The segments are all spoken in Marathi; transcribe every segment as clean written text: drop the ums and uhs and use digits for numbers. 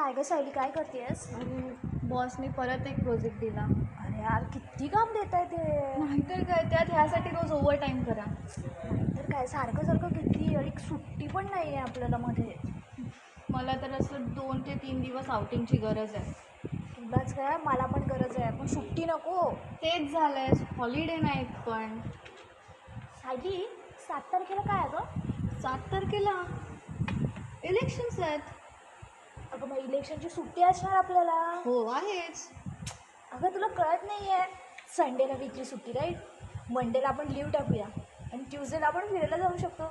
काय ग सायली, काय करतेस? आणि बॉसने परत एक प्रोजेक्ट दिला. अरे यार, किती काम देत आहे ते. नाहीतर काय, त्यात ह्यासाठी रोज ओव्हर टाईम करा. तर काय, सारखं सारखं किती, आणि सुट्टी पण नाही आहे आपल्याला मध्ये. मला तर असं 2 ते 3 दिवस आउटिंगची गरज आहे. तुलाच काय, मला पण गरज आहे, पण सुट्टी नको. तेच झालंय, हॉलिडे नाहीत पण. सायली, 7 तारखेला काय आहे गं? 7 तारखेला इलेक्शन्स आहेत. अगं मग इलेक्शनची सुट्टी असणार आपल्याला. हो आहेच. अगं तुला कळत नाही आहे, संडेला वीकली सुट्टी राहील, मंडेला आपण लीव टाकूया आणि ट्यूजडेला आपण फिरायला जाऊ शकतो.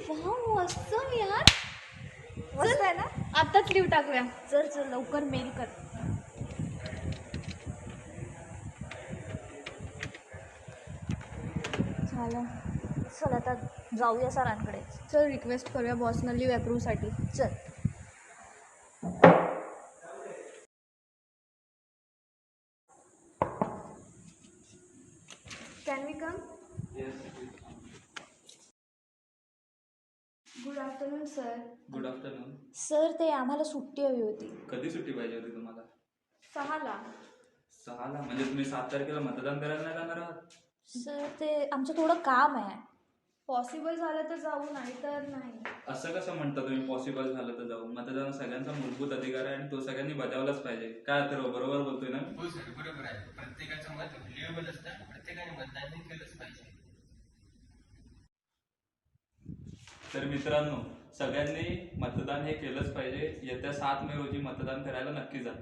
वाव, असं यार. मस्त आहे ना? आताच लीव टाकूया. चल चल लवकर मेल कर. झालं. चल आता जाऊया सरांकडे. चल रिक्वेस्ट करूया बॉसना लीव अप्रूव्हसाठी. चल. Can we come? Good afternoon sir. Good afternoon. Sir, ते आम्हाला सुट्टी हवी होती. कधी सुट्टी पाहिजे होती तुम्हाला? 6ला. 6ला? म्हणजे तुम्ही 7 तारखेला मतदान करायला नाही जाणार आहात? सर, ते आमचं थोडं काम आहे. पॉसिबल झालं तर जाऊ, नाही तर नाही. असं कसं म्हणता तुम्ही पॉसिबल झालं तर जाऊ? मतदान सगळ्यांचा मूलभूत अधिकार आहे आणि तो सगळ्यांनी बजावलाच पाहिजे. काय तर बरोबर बोलतोय ना? हो सर, बरोबर आहे. प्रत्येकाचं मत व्हॅल्युएबल असतं, प्रत्येकाने मतदान केलंच पाहिजे. तर मित्रांनो, सगळ्यांनी मतदान हे केलंच पाहिजे. येत्या 7 मे रोजी मतदान करायला नक्की जा.